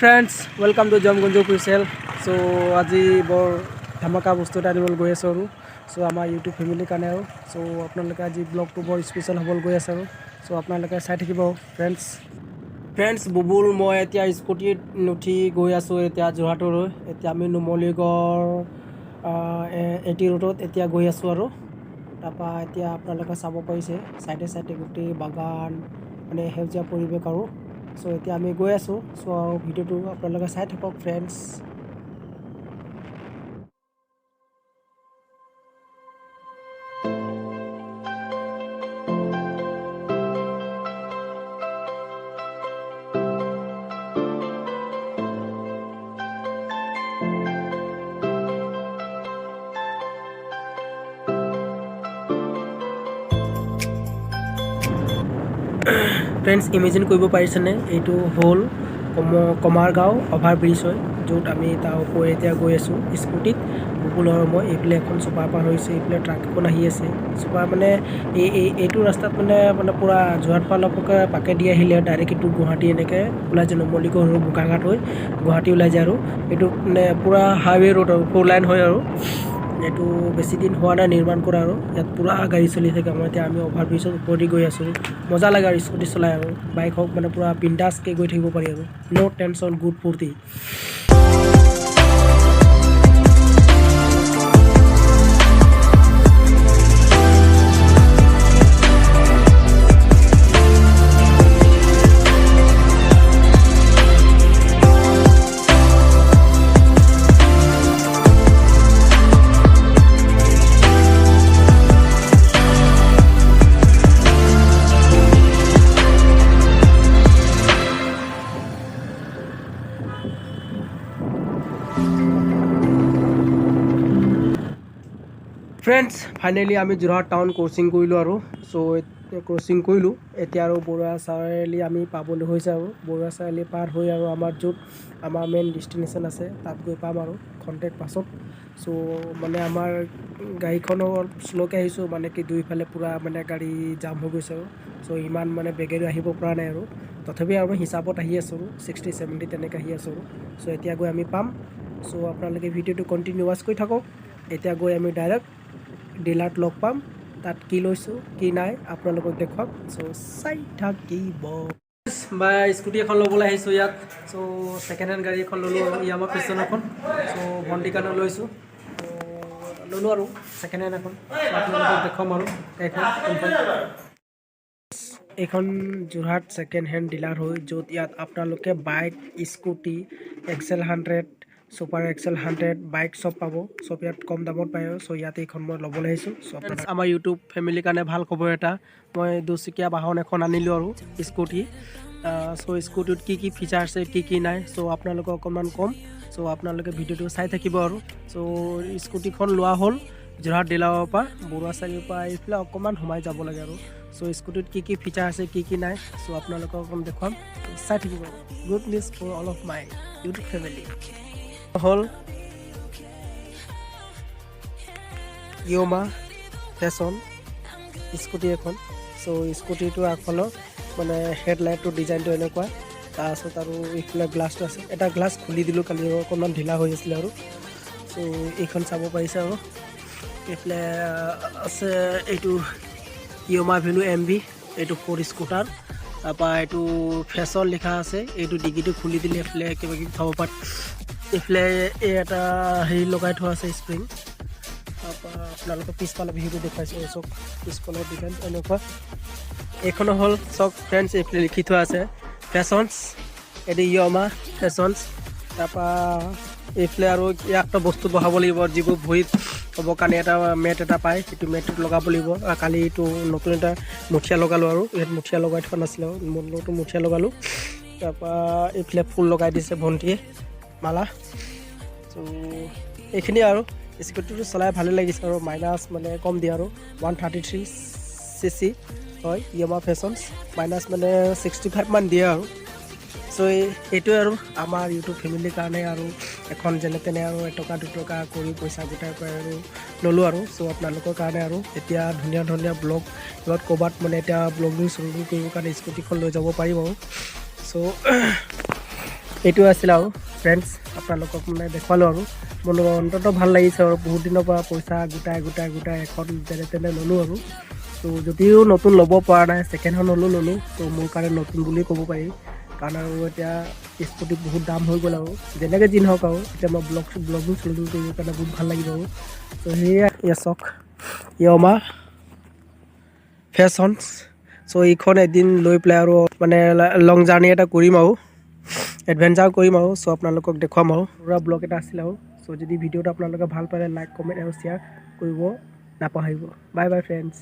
Friends welcome to Jamganj official. চ' আজি বৰ ধামাকা বস্তু এটা আনিবলৈ গৈ আছোঁ আৰু চ' আমাৰ ইউটিউব ফেমিলিৰ কাৰণে আৰু চ' আপোনালোকে আজি ব্লগটো বৰ স্পেচিয়েল হ'বলৈ গৈ আছে আৰু চ' আপোনালোকে চাই থাকিব ফ্ৰেণ্ডছ বুবুল মই এতিয়া স্কুটিত উঠি গৈ আছোঁ এতিয়া যোৰহাটলৈ। এতিয়া আমি নুমলীগড় এটি ৰোডত এতিয়া গৈ আছোঁ আৰু তাৰপৰা এতিয়া আপোনালোকে চাব পাৰিছে চাইডে চাইডে গোটেই বাগান মানে সেউজীয়া পৰিৱেশ আৰু চ' এতিয়া আমি গৈ আছোঁ। চ' ভিডিঅ'টো আপোনালোকে চাই থাকক ফ্ৰেণ্ডছ। ফ্ৰেণ্ডছ ইমেজিন কৰিব পাৰিছেনে এইটো হ'ল কমাৰগাঁও অভাৰ ব্ৰিজ হয় য'ত আমি তাৰ ওপৰে এতিয়া গৈ আছোঁ স্কুটিত বুবুল আৰু মই। এইফালে এখন চুপাৰ পাৰ হৈছে, এইফালে ট্ৰাক এখন আহি আছে। চুপাৰ মানে এইটো ৰাস্তাত মানে পূৰা যোৰহাট ফালৰপৰা পাকে দি আহিলে ডাইৰেক্ট এইটো গুৱাহাটী এনেকৈ ওলাই যায় নুমলীগড় হৈ বোকাঘাট হৈ গুৱাহাটী ওলাই যায় আৰু এইটো মানে পূৰা হাইৱে' ৰোড আৰু 4 লাইন হয় আৰু এইটো বেছি দিন হোৱা নাই নিৰ্মাণ কৰা আৰু ইয়াত পূৰা গাড়ী চলি থাকে। এতিয়া আমি অভাৰ ব্ৰিজৰ ওপৰেদি গৈ আছোঁ, মজা লাগে আৰু স্কুটি চলাই আৰু বাইক হওক মানে পূৰা বিন্দাছকৈ গৈ থাকিব পাৰি আৰু ন' টেনশ্যন গুড ফূৰ্তি। ফ্ৰেণ্ডছ ফাইনেলি আমি যোৰহাট টাউন ক্ৰচিং কৰিলোঁ আৰু চ' ক্ৰচিং কৰিলোঁ এতিয়া আৰু বৰুৱা চাৰিআলি আমি পাবলৈ হৈছে আৰু বৰুৱা চাৰিআলি পাৰ হৈ আৰু আমাৰ য'ত আমাৰ মেইন ডেষ্টিনেশ্যন আছে তাত গৈ পাম আৰু খন্তেক পাছত। চ' মানে আমাৰ গাড়ীখনো অলপ শ্ল'কৈ আহিছোঁ মানে কি দুইফালে পূৰা মানে গাড়ী জাম হৈ গৈছে আৰু চ' ইমান মানে বেগেৰে আহিব পৰা নাই আৰু তথাপি আৰু হিচাপত আহি আছোঁ আৰু 60-70 তেনেকৈ আহি আছোঁ আৰু চ' এতিয়া গৈ আমি পাম। চ' আপোনালোকে ভিডিঅ'টো কণ্টিনিউ ৱাচ কৰি থাকক। এতিয়া গৈ আমি ডাইৰেক্ট ডিলাৰত লগ পাম, তাত কি লৈছোঁ কি নাই আপোনালোকক দেখুৱাম। চ' চাই থাকিব। বা স্কুটি এখন ল'বলৈ আহিছোঁ ইয়াত। চ' ছেকেণ্ড হেণ্ড গাড়ী এখন ল'লোঁ আৰু ইয়ামাহা পিছন এখন। চ' ভণ্টিৰ কাৰণে লৈছোঁ, ল'লোঁ আৰু ছেকেণ্ড হেণ্ড এখন। আপোনালোকক দেখুৱাম আৰু এইখন যোৰহাট ছেকেণ্ড হেণ্ড ডিলাৰ হয় য'ত ইয়াত আপোনালোকে bike scooty XL 100 super XL 100 bike চব পাব, চব ইয়াত কম দামত পায় আৰু চ' ইয়াত এইখন মই ল'বলৈ আহিছোঁ। চ' আমাৰ ইউটিউব ফেমিলিৰ কাৰণে ভাল খবৰ এটা, মই দুচকীয়া বাহন এখন আনিলোঁ আৰু স্কুটি। চ' স্কুটিত কি কি ফিচাৰ আছে কি কি নাই চ' আপোনালোকক অকণমান ক'ম। চ' আপোনালোকে ভিডিঅ'টো চাই থাকিব আৰু চ' স্কুটিখন লোৱা হ'ল যোৰহাট ডিলাৰৰ পৰা বৰুৱা চাৰিআলিৰ পৰা এইফালে অকণমান সোমাই যাব লাগে আৰু চ' স্কুটিত কি কি ফিচাৰ আছে কি কি নাই চ' আপোনালোকক অকণ দেখুৱাম, চাই থাকিব। Good news for all of my YouTube family হ'ল ইয়ামাহা ফেশ্বন স্কুটি এখন। চ' স্কুটিটোৰ আগফালৰ মানে হেডলাইটটোৰ ডিজাইনটো এনেকুৱা, তাৰপাছত আৰু এইফালে গ্লাছটো আছে, এটা গ্লাছ খুলি দিলোঁ কালি অকণমান ঢিলা হৈ আছিলে আৰু চ' এইখন চাব পাৰিছে আৰু এইফালে আছে এইটো ইয়ামাহা ভেলু MV, এইটো 4 স্কুটাৰ। তাৰপৰা এইটো ফেশ্বন লিখা আছে, এইটো ডিগিটো খুলি দিলে এইফালে কিবা কিবি থ'ব পাৰে। এইফালে এই এটা হেৰি লগাই থোৱা আছে স্প্ৰিং। তাৰপৰা আপোনালোকৰ পিছফালে ভিডিঅ'টো দেখুৱাইছোঁ চব পিছফালৰ ডিজাইন এনেকুৱা। এইখনো হ'ল চব ফ্ৰেণ্ডছ, এইফালে লিখি থোৱা আছে ফেশ্বনছ, এইটো ইয়ামাহা ফেশ্বনছ। তাৰপৰা এইফালে আৰু ইয়াকটা বস্তু বহাব লাগিব যিবোৰ ভৰিত থ'বৰ কাৰণে এটা মেট এটা পায়, সেইটো মেটটোত লগাব লাগিব। কালি এইটো নতুন এটা মুঠীয়া লগালোঁ আৰু ইয়াত মুঠীয়া লগাই থোৱা নাছিলে আৰু নতুন মুঠীয়া লগালোঁ। তাৰপৰা এইফালে ফুল লগাই দিছে ভণ্টিয়ে মালা। চ' এইখিনি আৰু স্কুটিটো চলাই ভালেই লাগিছে আৰু মাইনাছ মানে কম দিয়ে আৰু 133cc হয় ইয়ামাহা ফেশ্বনছ, মাইনাছ মানে 65 মান দিয়ে আৰু চ' এইটোৱে আৰু আমাৰ ইউটিউব ফেমিলিৰ কাৰণে আৰু এখন যেনে তেনে আৰু 1-2 কৰি পইচা গোটাই পাই আৰু ল'লোঁ আৰু চ' আপোনালোকৰ কাৰণে আৰু এতিয়া ধুনীয়া ধুনীয়া ব্লগ লগত ক'ৰবাত মানে এতিয়া ব্লগিং কৰিবৰ কাৰণে স্কুটিখন লৈ যাব পাৰিব আৰু চ' এইটো আছিল আৰু ফ্ৰেণ্ডছ আপোনালোকক মানে দেখুৱালোঁ আৰু মোৰ অন্ততঃ ভাল লাগিছে আৰু বহুত দিনৰ পৰা পইচা গোটাই এখন যেনে তেনে ল'লোঁ আৰু ত' যদিও নতুন ল'ব পৰা নাই ছেকেণ্ড হেণ্ড ল'লোঁ ত' মোৰ কাৰণে নতুন বুলি ক'ব পাৰি কাৰণ আৰু এতিয়া স্কুটি বহুত দাম হৈ গ'ল আৰু যেনেকৈ যি নহওক আৰু এতিয়া মই ব্লগিং চলিং কৰিবৰ কাৰণে বহুত ভাল লাগিব আৰু ত' সেয়া চাওক য়মা ফেশ্বনছ চ' এইখন এদিন লৈ পেলাই আৰু মানে লং জাৰ্ণি এটা কৰিম আৰু এডভেঞ্চাৰ কৰিম আৰু চ' আপোনালোকক দেখুৱাম আৰু পুৰা ব্লগ এটা আছিল আৰু চ' যদি ভিডিঅ'টো আপোনালোকে ভাল পালে লাইক কমেণ্ট আৰু শ্বেয়াৰ কৰিব নাপাহৰিব বাই বাই ফ্ৰেণ্ডছ